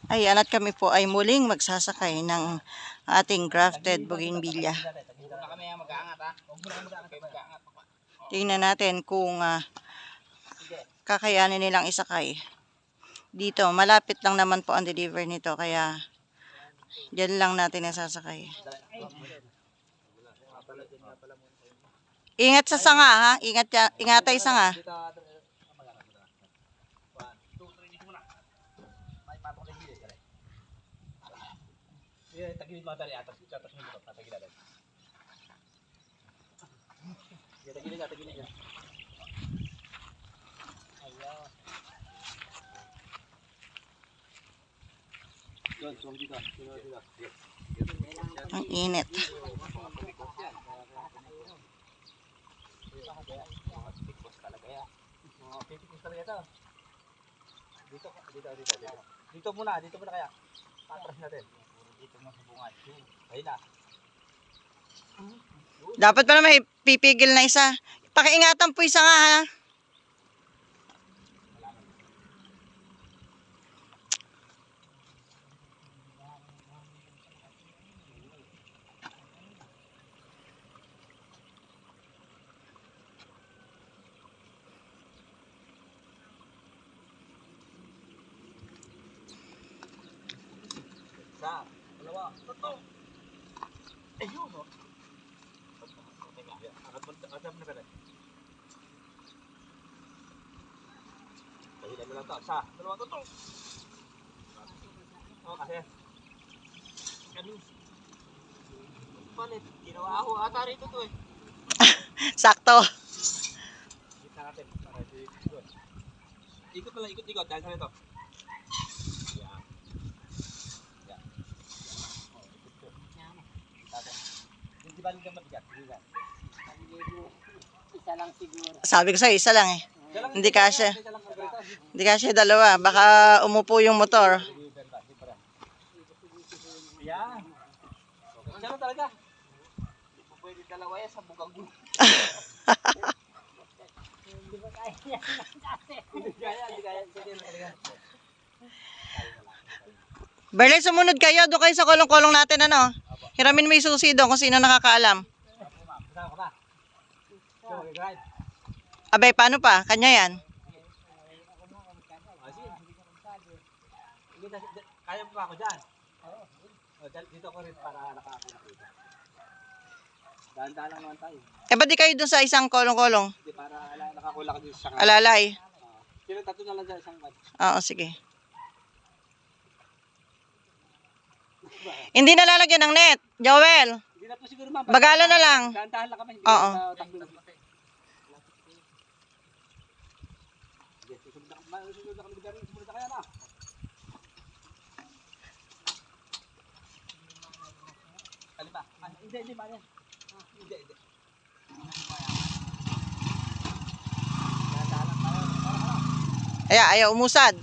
Ayan, at kami po ay muling magsasakay ng ating grafted bougainvillea. Tingnan natin kung kakayanin nilang isakay. Dito, malapit lang naman po ang deliver nito, kaya diyan lang natin nasasakay. Ingat sa sanga ha, ingatay sanga. Tagilid mga tali atas, atas mo dito, tatagilid natin. Tagilid yan. Ayaw. Yun, suwag dito. Ang init. Dito muna kaya. Patras natin. Dito mo sa bungad. Ayun na. Dapat pala may pipigil na isa. Pakiingatan po isa nga ha. Sa, dalawa, tatlo. Ayun, no? Agad mo na pala. Dahilan mo lang ito. Sa, dalawa, tatlo. O, kasi. Kami. Palit. Ginawa ako. Ata rito to eh. Sakto. Kita natin. Para ikot. Ikot pala, ikot. Dahil sa ito. Isa lang siguro. Sabi ko sa'yo, isa lang eh. Hindi kasya. Hindi kasya dalawa. Baka umupo yung motor. Yan. Isa lang talaga. Pwede dalawa yan sa bugang gulo. Hindi ba kaya yan? Hindi kaya. Berlin, sumunod kayo. Doon kayo sa kolong-kolong natin ano. Hiramin mo yung susi doon kung sino nakakaalam. Kasama ka ba? Okay, right. Abay, paano pa? Kanya yan. Kaya mo ba ako dyan? Dito ko rin para nakakita. Dahan-dahan lang naman tayo. Eh, ba't di kayo doon sa isang kolong-kolong? Hindi, para nakakula ka dito sa sangay. Alalay. Sino tatlo na lang dyan isang bad. Oo, sige. Hindi na lalagyan ng net, Joel. Hindi na po siguro ma'am. Bagala na lang. Dahan-dahan lang kami. Oo. Susunod na kami galing. Sumunod na kaya na. Alin ba? Hindi, man yan. Hindi. Dahan-dahan lang tayo. Ayaw umusad.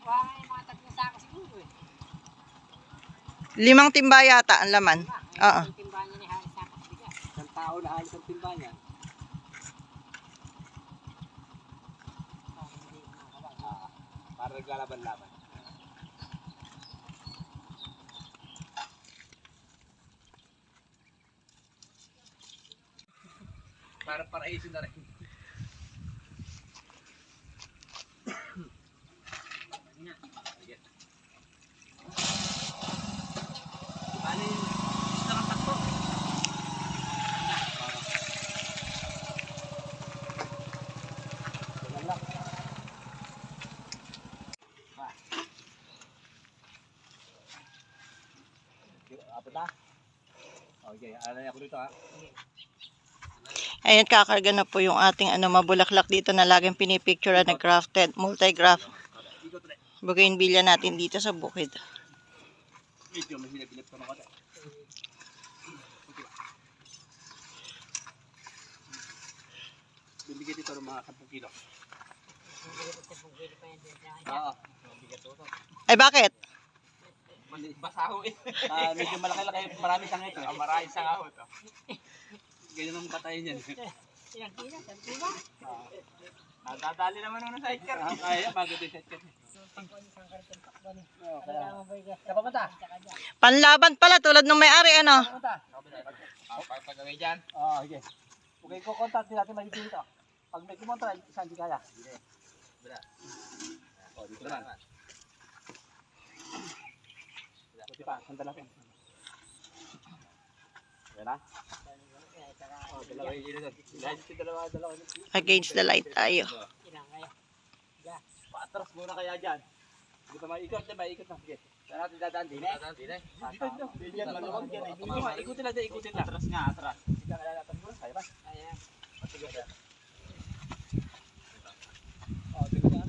Wala mga tatlong sako siguro eh. 5 timba yata ang laman. Oo. Yung timbahan niya ni Haris sako bigas. Isang tao na halos ang timba niya. Para naglalaban-laban. Para paraisin na rin. Bali, isla ng takbo. Apat na? Okay, alay ako dito ha. Ayan, kakarga na po yung ating mabulaklak dito na laging pinipicture na crafted, multi-graph bougainvillea natin dito sa bukid. Medyo mahilap-hilap ka mga bibigyan dito ng mga 10 kilo. Oo. Ay, bakit? Basaho eh. Medyo malaki-laki, marami sangit. Maraming sangaho to. Ganyan ang patayin yan. Ilang kilo? 10 kilo? Nadadali naman nung sidecar. Kaya, bago din siya. Pakwan isang karton pakwan eh. Kaya, Kailangan mo ba sa papunta? Panlaban pala tulad ng may-ari ano. Papunta? Pagpagawin dyan. Okay. Okay, kukontak din natin mahigit dito. Pag may kumontra, isa hindi kaya. O, dito naman. Buti pa, sandala ko. Okay na? O, dalawa yung gino doon. Dalawa. Against the light tayo. Ilang kaya? Paatras muna kaya dyan. Hindi pa maikot, di ba? Ikot na. Sige. Saan natin dadaan din eh? Dito. Diyan, maluwag dyan eh. Dito nga, ikutin lang. Atras nga, atras. Ika nga lalatan mo. Kaya ba? Ayan. Sige. O, sige na.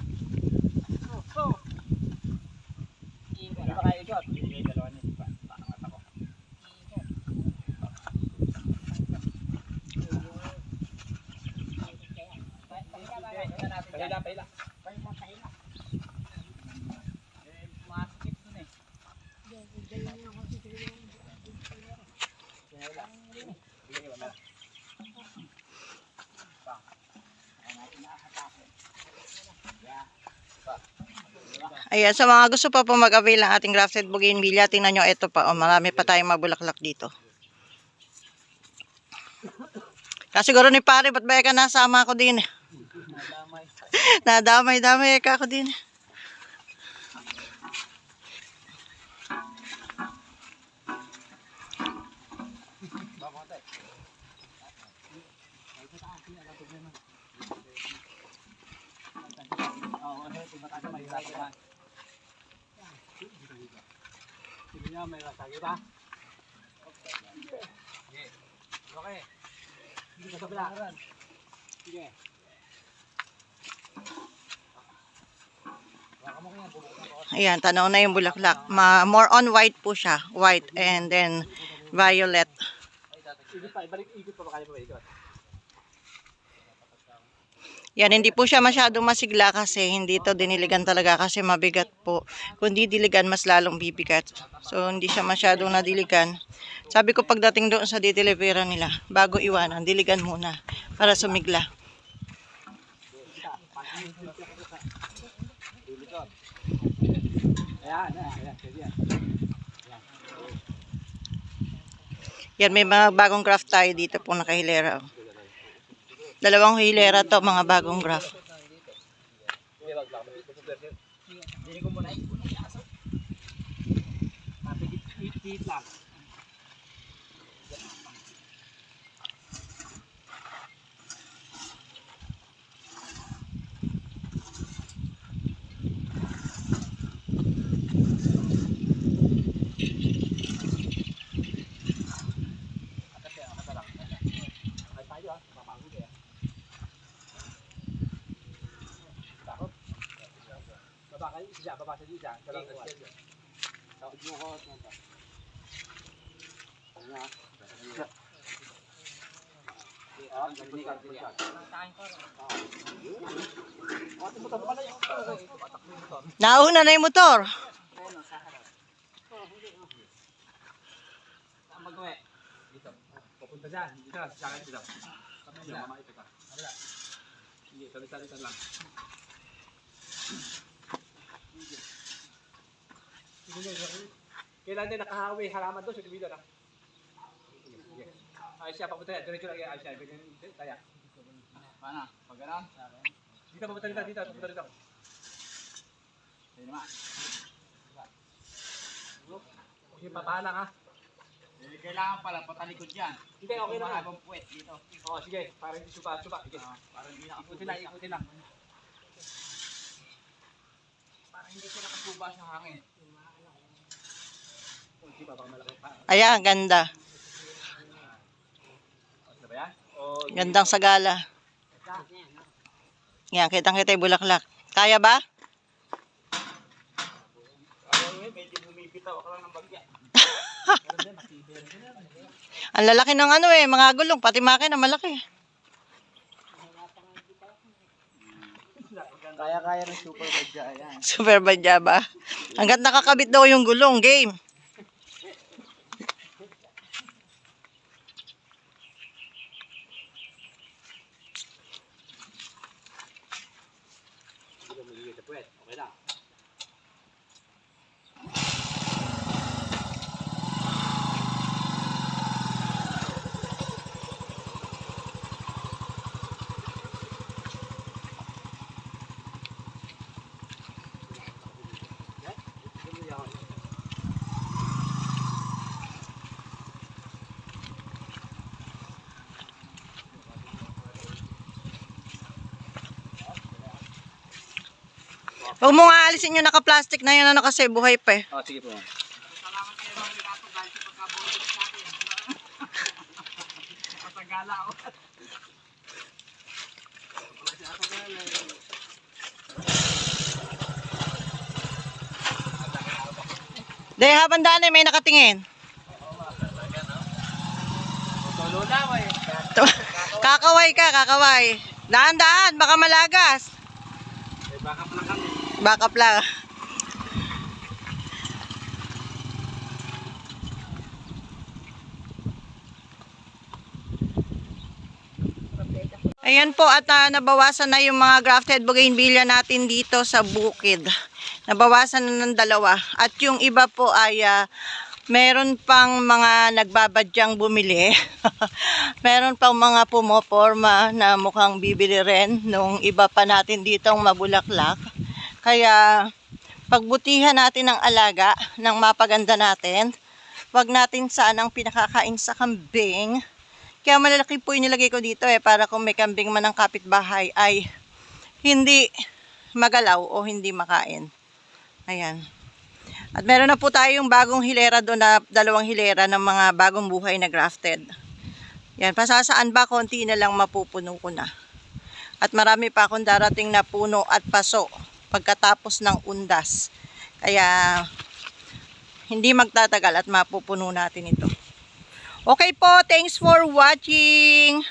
Hindi pa kaya ikot. Hindi, dalawa niya. Pakangat ako. Pahila. Masikip dun eh. Ayan, sa mga gusto pa po mag-avail ng ating grafted bougainvillea, tingnan nyo, ito pa. O, marami pa tayong mabulaklak dito. Kasi siguro ni pare, ba't ba ka nasama ko din? Nadamay ka ako din. Sige niya, may masagi ba? Okay. Hindi ka sa bilaran. Sige. Ayan, tanaw na yung bulaklak. More on white po siya. White and then violet. Ikot pa ba kaya pa ba ikot? Yan, hindi po siya masyadong masigla kasi hindi to diniligan talaga kasi mabigat po. Kung di diligan, mas lalong bibigat. So, hindi siya masyadong nadiligan. Sabi ko pagdating doon sa dideliveran nila, bago iwanan, diligan muna para sumigla. Yan, may mga bagong craft tayo dito po nakahilera. Dalawang hilera to, mga bagong craft. Hindi ko muna ikot ng yaso. Napigit lang. Babasa di siya. Tawag mo ko. Nauna na yung motor. Saan magawa? Dito. Pupunta dyan. Dito. Saan dito. Dito. Mamait ka. Sige, salit-salitan lang. Kailan din nakahawi halaman doon sa tubido na. Ayos siya, papunta yan. Diretso lang yan. Ayos siya. Kaya. Paano? Pag gano'n? Dito, papunta dito. Papunta dito. Sige naman. Okay, papahalang ha. Kailangan pala patalikod yan. Hindi, okay naman. Mahabang puwet dito. Oo, sige. Para hindi suba. Sige. Para hindi Ikutin lang. Para hindi siya nakasuba sa hangin. Hindi pa, baka malaki pa. Ayan, ganda. Ano ba yan? Gandang sagala. Yan, kitang-kita yung bulaklak. Kaya ba? Ayaw medyo bumibitaw ako lang ng bagya. Ang lalaki ng mga gulong. Pati makina malaki. Kaya-kaya ng super badya. Ayan. Super badya ba? Hanggat nakakabit daw yung gulong, game. Okay lang. Huwag mo nga alisin yung naka-plastic na yun, ano, kasi buhay pa eh. Oh, sige po. De, habang daan eh, may nakatingin. Tulo na mo eh. Kakaway ka, kakaway. Daan-daan, baka malagas. Baka pala kami. Backup lang. Ayan po at nabawasan na yung mga grafted bougainvillea natin dito sa bukid. Nabawasan na ng 2. At yung iba po ay meron pang mga nagbabadyang bumili. Meron pang mga pumoporma na mukhang bibili rin nung iba pa natin ditong mabulaklak. Kaya pagbutihan natin ang alaga ng mapaganda natin. Wag natin sanang pinakakain sa kambing. Kaya malalaki po yung nilagay ko dito para kung may kambing man ng kapitbahay ay hindi magalaw o hindi makain. Ayan. At meron na po tayong bagong hilera doon na 2 hilera ng mga bagong buhay na grafted. Yan, pasasaan ba konti na lang mapupuno ko na. At marami pa akong darating na puno at paso pagkatapos ng undas. Kaya hindi magtatagal at mapupuno natin ito. Okay po, thanks for watching.